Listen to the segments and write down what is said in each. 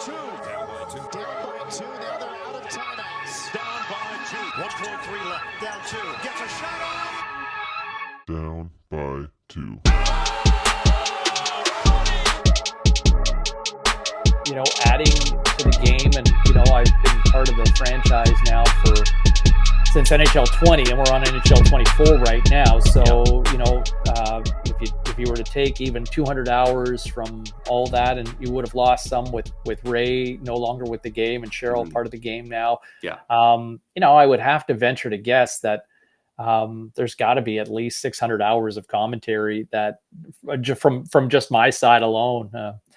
two. Down by two. Down by two. Now they're out of timeouts. Down by two. 1.3 left. Down two. Gets a shot off. Down by two. You know, adding to the game, and you know, I've been part of the franchise now since NHL 20, and we're on NHL 24 right now. So, you know, if you were to take even 200 hours from all that, and you would have lost some with Ray no longer with the game and Cheryl part of the game now. Yeah. You know, I would have to venture to guess that there's got to be at least 600 hours of commentary that from just my side alone.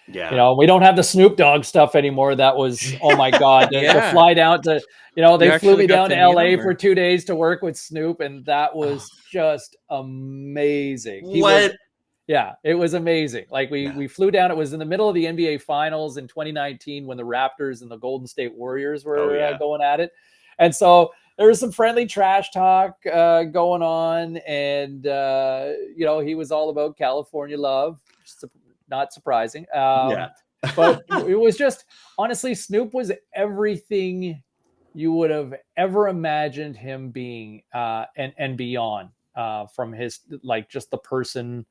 Yeah. You know, we don't have the Snoop Dogg stuff anymore. That was, oh my God, to fly down to, you know, they flew me down to LA for 2 days to work with Snoop. And that was just amazing. It was amazing. Like we flew down. It was in the middle of the NBA finals in 2019 when the Raptors and the Golden State Warriors were going at it. And so there was some friendly trash talk going on. And, you know, he was all about California love. Not surprising. But it was just, honestly, Snoop was everything you would have ever imagined him being and beyond from his, like, just the person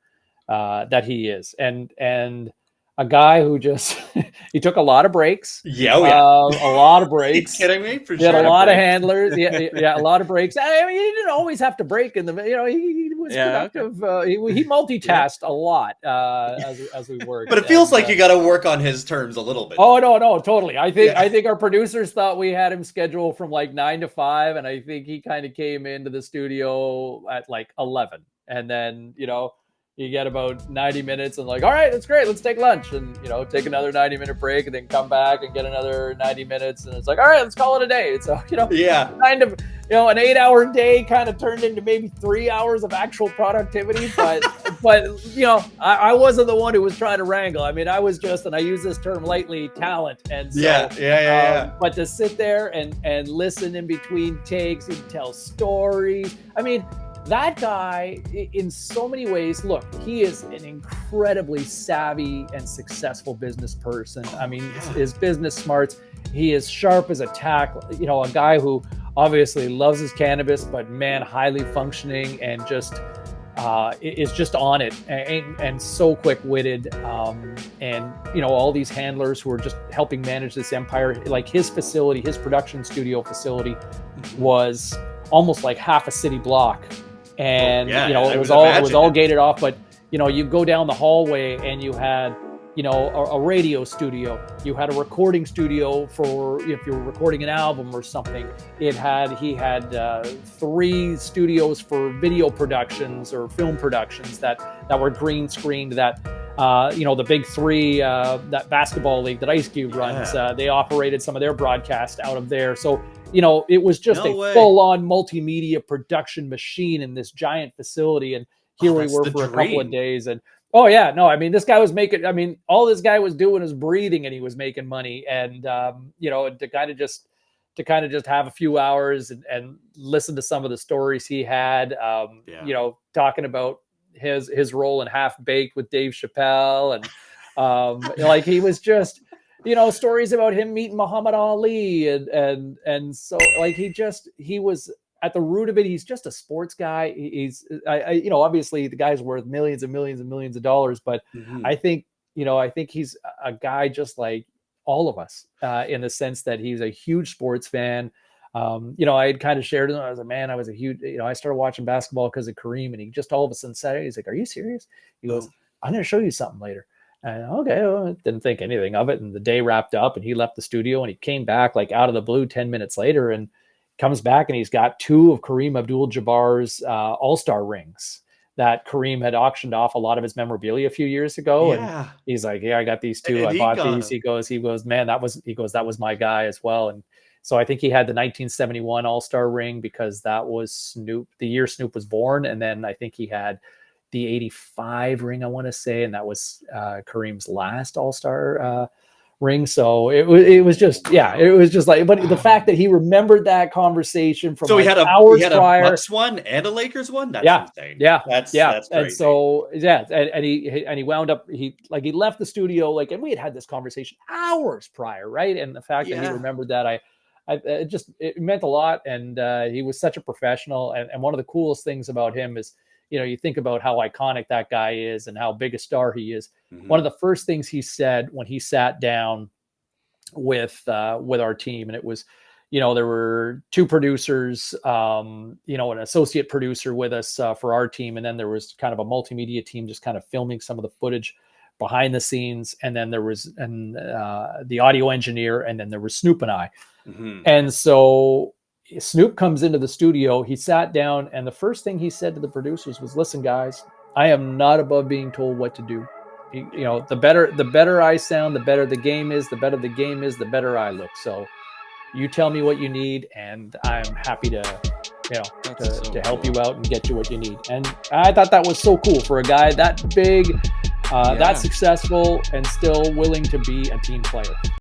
that he is. And a guy who just, he took a lot of breaks. A lot of breaks. Are you kidding me? He had a lot of handlers. A lot of breaks. I mean, he didn't always have to break in the, you know, he was productive. He multitasked a lot as we worked. But it feels like you got to work on his terms a little bit. Oh, no, totally. I think our producers thought we had him scheduled from like 9 to 5. And I think he kind of came into the studio at like 11. And then, you know, you get about 90 minutes and like, all right, that's great. Let's take lunch and, you know, take another 90-minute break and then come back and get another 90 minutes. And it's like, all right, let's call it a day. So, you know, kind of, you know, an 8-hour day kind of turned into maybe 3 hours of actual productivity. But, you know, I wasn't the one who was trying to wrangle. I mean, I was just, and I use this term lightly, talent. And so, but to sit there and listen in between takes and tell stories. I mean, that guy, in so many ways, look, he is an incredibly savvy and successful business person. I mean, his business smarts, he is sharp as a tack. You know, a guy who obviously loves his cannabis, but man, highly functioning and just is just on it and so quick-witted. And, you know, all these handlers who are just helping manage this empire, like his facility, his production studio facility was almost like half a city block. And, you know, it was all gated off, but, you know, you go down the hallway and you had, you know, a radio studio, you had a recording studio for, if you were recording an album or something. He had 3 studios for video productions or film productions that were green screened, that, you know, the big 3, that basketball league that Ice Cube runs, they operated some of their broadcast out of there. So, you know, it was just full-on multimedia production machine in this giant facility. And here we were for a couple of days. And, I mean, this guy was making, I mean, all this guy was doing is breathing and he was making money. And, you know, to kind of just have a few hours and listen to some of the stories he had, you know, talking about his role in Half Baked with Dave Chappelle. And, like, he was just, you know, stories about him meeting Muhammad Ali and so, like, he was at the root of it. He's just a sports guy. He's, you know, obviously the guy's worth millions and millions and millions of dollars, but I think he's a guy just like all of us, in the sense that he's a huge sports fan. You know, I had kind of shared it. I was like, man, I was a huge, you know, I started watching basketball because of Kareem, and he just all of a sudden said, he's like, are you serious? He goes, I'm going to show you something later. And okay, well, I didn't think anything of it. And the day wrapped up and he left the studio and he came back like out of the blue 10 minutes later and comes back and he's got 2 of Kareem Abdul-Jabbar's all-star rings that Kareem had auctioned off a lot of his memorabilia a few years ago. Yeah. And he's like, I got these 2. I bought these. He goes, man, that was my guy as well. And so I think he had the 1971 all-star ring because that was Snoop, the year Snoop was born. And then I think he had the 85 ring, I want to say, and that was Kareem's last all-star ring. So it was just like, but the fact that he remembered that conversation from So he had hours a prior. Bucks one and a Lakers one. That's insane. That's crazy. And so and he wound up he left the studio and we had this conversation hours prior, right? And the fact that he remembered that, it meant a lot. And he was such a professional. And one of the coolest things about him is, you think about how iconic that guy is and how big a star he is. Mm-hmm. One of the first things he said when he sat down with our team, and it was, there were 2 producers, an associate producer with us for our team, and then there was kind of a multimedia team just kind of filming some of the footage behind the scenes, and then there was the audio engineer, and then there was Snoop and I. Mm-hmm. And so Snoop comes into the studio, he sat down, and the first thing he said to the producers was, "Listen, guys, I am not above being told what to do. The better I sound, the better the game is, the better the game is, the better I look. So you tell me what you need, and I'm happy to help you out and get you what you need." And I thought that was so cool for a guy that big, that successful, and still willing to be a team player.